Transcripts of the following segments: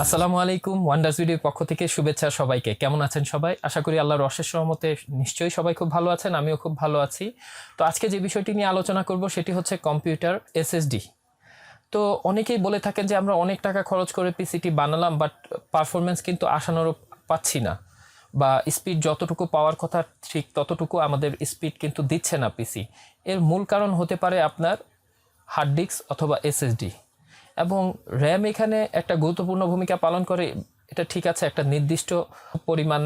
আসসালামু আলাইকুম ওয়ান্ডার্স ভিডিওর পক্ষ থেকে শুভেচ্ছা সবাইকে। কেমন আছেন সবাই? আশা করি আল্লাহর অশেষ রহমতে নিশ্চয়ই সবাই খুব ভালো আছেন, আমিও খুব ভালো আছি। তো আজকে যে বিষয়টি নিয়ে আলোচনা করব সেটি হচ্ছে কম্পিউটার এসএসডি। তো অনেকেই বলে থাকেন যে আমরা অনেক টাকা খরচ করে পিসিটি বানালাম, বাট পারফরমেন্স কিন্তু আশানুরূপ পাচ্ছি না, বা স্পিড যতটুকু পাওয়ার কথা ঠিক ততটুকু আমাদের স্পিড কিন্তু দিচ্ছে না পিসি। এর মূল কারণ হতে পারে আপনার হার্ড ডিস্ক অথবা এসএসডি, এবং র্যাম এখানে একটা গুরুত্বপূর্ণ ভূমিকা পালন করে। এটা ঠিক আছে, একটা নির্দিষ্ট পরিমাণ,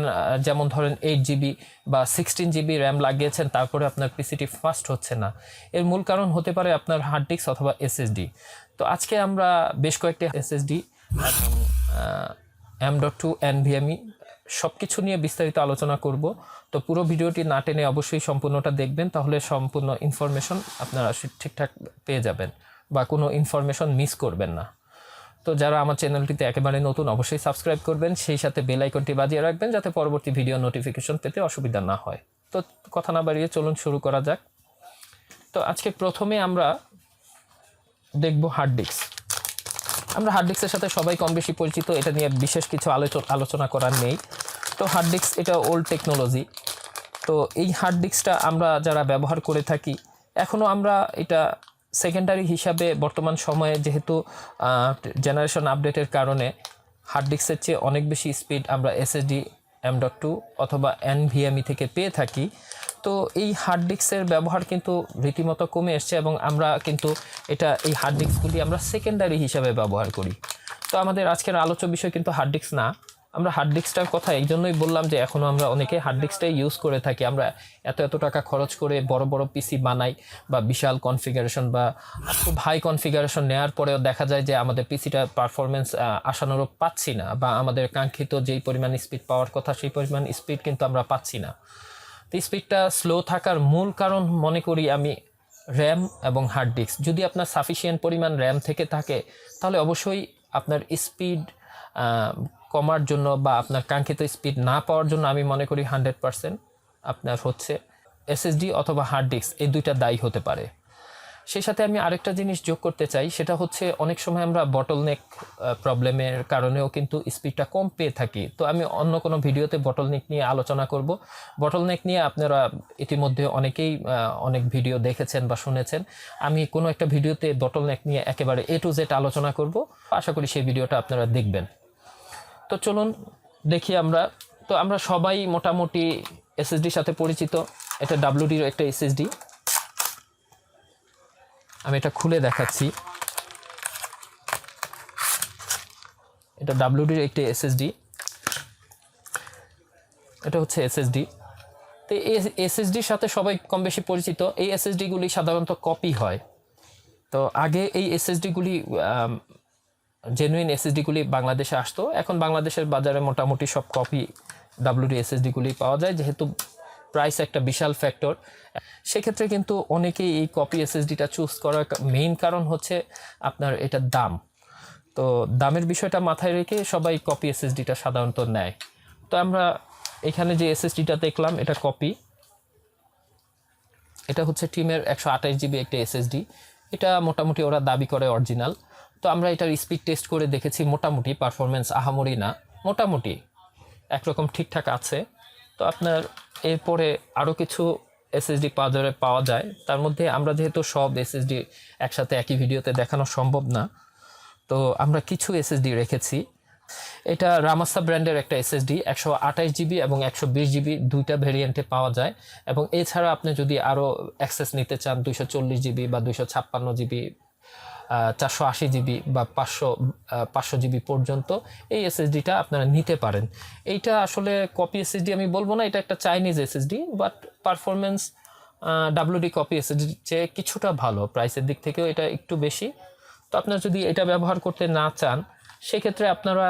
যেমন ধরেন 8 জিবি বা 16 জিবি র্যাম লাগিয়েছেন, তারপরে আপনার পিসিটি ফাস্ট হচ্ছে না। এর মূল কারণ হতে পারে আপনার হার্ড ডিস্ক অথবা এসএসডি। তো আজকে আমরা বেশ কয়েকটি এসএসডি এবং M.2 NVMe সব কিছু নিয়ে বিস্তারিত আলোচনা করব। তো পুরো ভিডিওটি না টেনে অবশ্যই সম্পূর্ণটা দেখবেন, তাহলে সম্পূর্ণ ইনফরমেশন আপনারা ঠিকঠাক পেয়ে যাবেন বা কোনো ইনফরমেশন মিস করবেন না। তো যারা আমার চ্যানেলটিতে একেবারে নতুন অবশ্যই সাবস্ক্রাইব করবেন, সেই সাথে বেল আইকনটি বাজিয়ে রাখবেন যাতে পরবর্তী ভিডিও নোটিফিকেশন পেতে অসুবিধা না হয়। তো কথা না বাড়িয়ে চলুন শুরু করা যাক। তো আজকে প্রথমে আমরা দেখব হার্ড ডিস্ক। আমরা হার্ড ডিস্কের সাথে সবাই কম বেশি পরিচিত, এটা নিয়ে বিশেষ কিছু আলোচনা করার নেই। তো হার্ড ডিস্ক এটা ওল্ড টেকনোলজি। তো এই হার্ড ডিস্কটা আমরা যারা ব্যবহার করে থাকি, এখনও আমরা এটা সেকেন্ডারি হিসাবে বর্তমান সময়ে, যেহেতু জেনারেশন আপডেটের কারণে হার্ড ডিস্কের চেয়ে অনেক বেশি স্পিড আমরা এসএসডি M.2 অথবা NVMe থেকে পেয়ে থাকি। তো এই হার্ড ডিস্কের ব্যবহার কিন্তু রীতিমতো কমে এসছে, এবং আমরা কিন্তু এই হার্ড ডিস্কগুলি আমরা সেকেন্ডারি হিসাবে ব্যবহার করি। তো আমাদের আজকের আলোচ্য বিষয় কিন্তু হার্ড ডিস্ক না। আমরা হার্ড ডিস্কটার কথা এই জন্যই বললাম যে এখনও আমরা অনেকে হার্ড ডিস্কটাই ইউজ করে থাকি। আমরা এত টাকা খরচ করে বড় বড় পিসি বানাই, বা বিশাল কনফিগারেশন বা খুব হাই কনফিগারেশন নেওয়ার পরেও দেখা যায় যে আমাদের পিসিটা পারফরমেন্স আশানুরূপ পাচ্ছি না, বা আমাদের কাঙ্ক্ষিত যেই পরিমাণ স্পিড পাওয়ার কথা সেই পরিমাণ স্পিড কিন্তু আমরা পাচ্ছি না। তো স্পিডটা স্লো থাকার মূল কারণ মনে করি আমি র্যাম এবং হার্ড ডিস্ক। যদি আপনার সাফিসিয়েন্ট পরিমাণ র্যাম থেকে থাকে, তাহলে অবশ্যই আপনার স্পিড কমার জন্য বা আপনার কাঙ্ক্ষিত স্পিড না পাওয়ার জন্য আমি মনে করি 100% আপনার হচ্ছে এসএসডি অথবা হার্ড ডিস্ক, এই দুইটা দায়ী হতে পারে। সেই সাথে আমি আরেকটা জিনিস যোগ করতে চাই, সেটা হচ্ছে অনেক সময় আমরা বটলনেক প্রবলেমের কারণেও কিন্তু স্পিডটা কম পেয়ে থাকি। তো আমি অন্য কোনো ভিডিওতে বটলনেক নিয়ে আলোচনা করব। বটলনেক নিয়ে আপনারা ইতিমধ্যে অনেকেই অনেক ভিডিও দেখেছেন বা শুনেছেন। আমি কোনো একটা ভিডিওতে বটলনেক নিয়ে একেবারে A to Z আলোচনা করব, আশা করি সেই ভিডিওটা আপনারা দেখবেন। তো চলুন দেখি আমরা। তো আমরা সবাই মোটামুটি এসএসডির সাথে পরিচিত। এটা WD-র একটা এসএসডি। আমি এটা খুলে দেখাচ্ছি। এটা WD-র একটি এসএসডি। এটা হচ্ছে এসএসডি। তো এই এসএসডির সাথে সবাই কম বেশি পরিচিত। এই এসএসডিগুলি সাধারণত কপি হয়। তো আগে এই এসএসডিগুলি জেনুইন এসএসডিগুলি বাংলাদেশে আসতো। এখন বাংলাদেশের বাজারে মোটামুটি সব কপি WD এসএসডিগুলি পাওয়া যায়, যেহেতু প্রাইস একটা বিশাল ফ্যাক্টর। সেক্ষেত্রে কিন্তু অনেকেই এই কপি এসএসডিটা চুজ করার মেইন কারণ হচ্ছে আপনার এটার দাম। তো দামের বিষয়টা মাথায় রেখে সবাই কপি এসএসডিটা সাধারণত নেয়। তো আমরা এখানে যে এসএসডিটা দেখলাম এটা কপি। এটা হচ্ছে টিমের 128 GB একটা এসএসডি। এটা মোটামুটি ওরা দাবি করে অরিজিনাল। তো আমরা এটার স্পিড টেস্ট করে দেখেছি, মোটামুটি পারফরমেন্স আহামরি না, মোটামুটি একরকম ঠিকঠাক আছে। তো আপনার এরপরে আরও কিছু এসএসডি বাজারে পাওয়া যায়। তার মধ্যে আমরা যেহেতু সব এসএসডি একসাথে একই ভিডিওতে দেখানো সম্ভব না, তো আমরা কিছু এসএসডি রেখেছি। এটা রামাসা ব্র্যান্ডের একটা এসএসডি, 128 GB এবং 120 GB দুইটা ভেরিয়েন্টে পাওয়া যায়। এবং এছাড়া আপনি যদি আরও অ্যাক্সেস নিতে চান 240 GB বা 256 GB, 480 GB বা 500 GB পর্যন্ত এই এসএসডিটা আপনারা নিতে পারেন। এইটা আসলে কপি এসএসডি আমি বলবো না, এটা একটা Chinese SSD, but performance WD কপি এসএসডির চেয়ে কিছুটা ভালো, প্রাইসের দিক থেকেও এটা একটু বেশি। তো আপনারা যদি এটা ব্যবহার করতে না চান, সেক্ষেত্রে আপনারা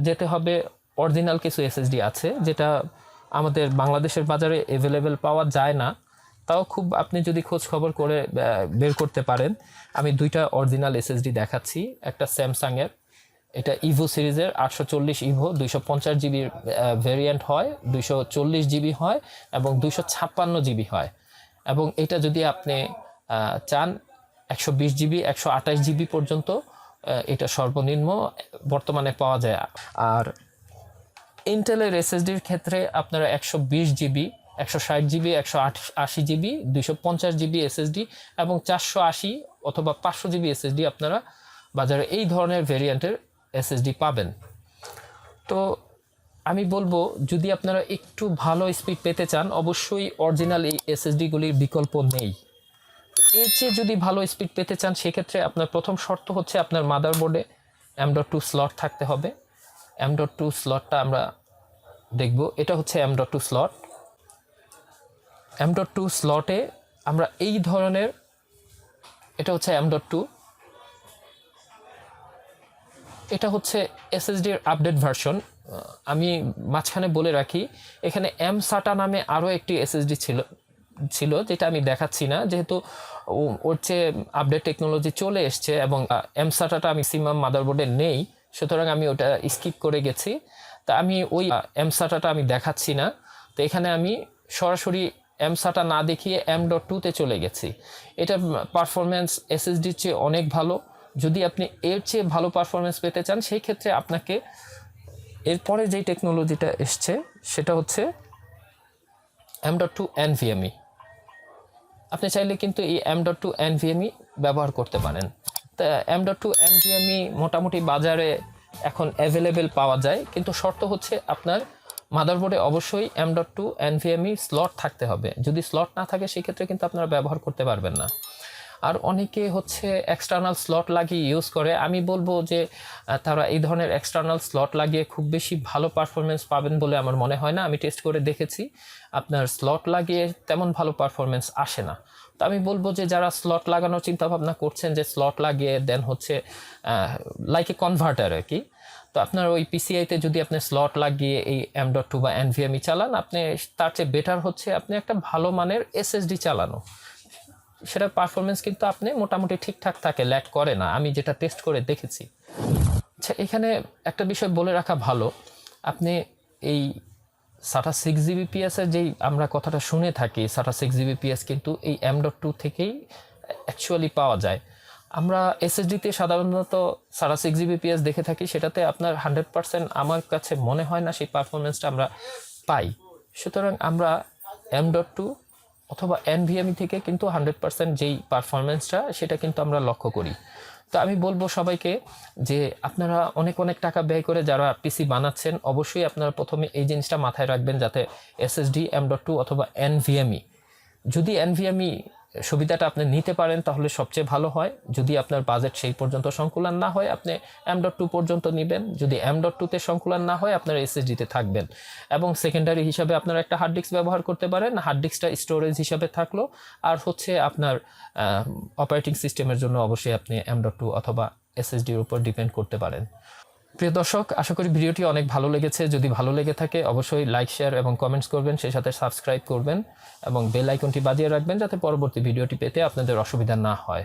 যেতে হবে অরিজিনাল কিছু এসএসডি আছে, যেটা আমাদের বাংলাদেশের বাজারে অ্যাভেলেবেল পাওয়া যায় না। তাও খুব আপনি যদি খোঁজ খবর করে বের করতে পারেন। আমি দুইটা অরিজিনাল এসএসডি দেখাচ্ছি। একটা স্যামসাংয়ের, এটা ইভো সিরিজের 840 ইভো, 250 GB ভেরিয়েন্ট হয়, 240 GB হয় এবং 256 GB হয়। এবং এটা যদি আপনি চান 120 GB 128 GB পর্যন্ত এটা সর্বনিম্ন বর্তমানে পাওয়া যায়। আর ইন্টেলের এসএসডির ক্ষেত্রে আপনারা 120 GB, 160 GB, 180 GB, 250 GB SSD এবং 480 অথবা 500 জিবি এসএসডি আপনারা বাজারে এই ধরনের ভেরিয়েন্টের এসএসডি পাবেন। তো আমি বলবো, যদি আপনারা একটু ভালো স্পিড পেতে চান, অবশ্যই অরিজিনাল এই এসএসডিগুলির বিকল্প নেই। এর চেয়ে যদি ভালো স্পিড পেতে চান, সেক্ষেত্রে আপনার প্রথম শর্ত হচ্ছে আপনার মাদারবোর্ডে M.2 স্লট থাকতে হবে। M.2 স্লটটা আমরা দেখব। এটা হচ্ছে M.2 স্লট। M.2 স্লটে আমরা এই ধরনের, এটা হচ্ছে M.2, এটা হচ্ছে এসএসডির আপডেট ভার্সন। আমি মাঝখানে বলে রাখি, এখানে M.SATA নামে আরও একটি এসএসডি ছিল যেটা আমি দেখাচ্ছি না, যেহেতু ওর চেয়ে আপডেট টেকনোলজি চলে এসছে এবং M.SATAটা আমি সিমাম মাদারবোর্ডে নেই, সুতরাং আমি ওটা স্কিপ করে গেছি। তা আমি ওই M.SATAটা আমি দেখাচ্ছি না। তো এখানে আমি সরাসরি M.SATA না দেখিয়ে M.2-তে চলে গেছি। এটা পারফরমেন্স এসএসডির চেয়ে অনেক ভালো। যদি আপনি এর চেয়ে ভালো পারফরমেন্স পেতে চান, সেই ক্ষেত্রে আপনাকে এরপরে যেই টেকনোলজিটা এসছে সেটা হচ্ছে M.2 NVMe। আপনি চাইলে কিন্তু এই M.2 NVMe ব্যবহার করতে পারেন। তা M.2 NVMe মোটামুটি বাজারে এখন অ্যাভেলেবেল পাওয়া যায়, কিন্তু শর্ত হচ্ছে আপনার মাদারবোর্ডে অবশ্যই M.2 NVMe স্লট থাকতে হবে। যদি স্লট না থাকে, সেক্ষেত্রে কিন্তু আপনারা ব্যবহার করতে পারবেন না। আর অনেকে হচ্ছে এক্সটার্নাল স্লট লাগিয়ে ইউজ করে। আমি বলবো যে তারা এই ধরনের এক্সটার্নাল স্লট লাগিয়ে খুব বেশি ভালো পারফরমেন্স পাবেন বলে আমার মনে হয় না। আমি টেস্ট করে দেখেছি, আপনার স্লট লাগিয়ে তেমন ভালো পারফরমেন্স আসে না। তো আমি বলবো যে যারা স্লট লাগানোর চিন্তা ভাবনা করছেন, যে স্লট লাগিয়ে দেন হচ্ছে লাইক এ কনভার্টার আর কি, তো আপনার ওই পিসিআইতে যদি আপনি স্লট লাগিয়ে এই M.2 বা NVMe চালান, আপনি তার চেয়ে বেটার হচ্ছে আপনি একটা ভালো মানের এসএসডি চালানো। সেটার পারফরমেন্স কিন্তু আপনি মোটামুটি ঠিকঠাক থাকে, ল্যাগ করে না, আমি যেটা টেস্ট করে দেখেছি। আচ্ছা, এখানে একটা বিষয় বলে রাখা ভালো, আপনি এই SATA 6 Gbps এর যেই আমরা কথাটা শুনে থাকি, SATA 6 Gbps কিন্তু এই M.2 থেকেই অ্যাকচুয়ালি পাওয়া যায়। আমরা এসএসডিতে সাধারণত SATA 6 Gbps দেখে থাকি, সেটাতে আপনার 100% আমার কাছে মনে হয় না সেই পারফরমেন্সটা আমরা পাই। সুতরাং আমরা M.2 অথবা NVMe থেকে কিন্তু 100% যেই পারফরমেন্সটা, সেটা কিন্তু আমরা লক্ষ্য করি। তো আমি বলবো সবাইকে যে আপনারা অনেক টাকা ব্যয় করে যারা পিসি বানাচ্ছেন, অবশ্যই আপনারা প্রথমে এই জিনিসটা মাথায় রাখবেন, যাতে এসএসডি M.2 অথবা NVMe, যদি NVMe সুবিধাটা আপনি নিতে পারেন তাহলে সবচেয়ে ভালো হয়। যদি আপনার বাজেট সেই পর্যন্ত সংকুলান না হয়, আপনি M.2 পর্যন্ত নেবেন। যদি M.2-তে সংকুলান না হয়, আপনারা এসএসডিতে থাকবেন। এবং সেকেন্ডারি হিসাবে আপনারা একটা হার্ড ডিস্ক ব্যবহার করতে পারেন। হার্ড ডিস্কটা স্টোরেজ হিসাবে থাকলো। আর হচ্ছে আপনার অপারেটিং সিস্টেমের জন্য অবশ্যই আপনি M.2 অথবা এসএসডির উপর ডিপেন্ড করতে পারেন। প্রিয় দর্শক, আশা করি ভিডিওটি অনেক ভালো লেগেছে। যদি ভালো লেগে থাকে, অবশ্যই লাইক, শেয়ার এবং কমেন্টস করবেন, সেই সাথে সাবস্ক্রাইব করবেন এবং বেল আইকনটি বাজিয়ে রাখবেন, যাতে পরবর্তী ভিডিওটি পেতে আপনাদের অসুবিধা না হয়।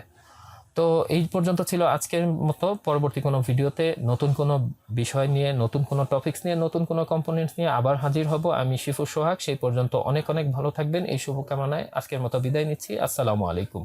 তো এই পর্যন্ত ছিল আজকের মতো। পরবর্তী কোনো ভিডিওতে নতুন কোনো বিষয় নিয়ে, নতুন কোনো টপিকস নিয়ে, নতুন কোনো কম্পোনেন্টস নিয়ে আবার হাজির হব। আমি শিফু সোহাগ। সেই পর্যন্ত অনেক ভালো থাকবেন, এই শুভকামনায় আজকের মতো বিদায় নিচ্ছি। আসসালামু আলাইকুম।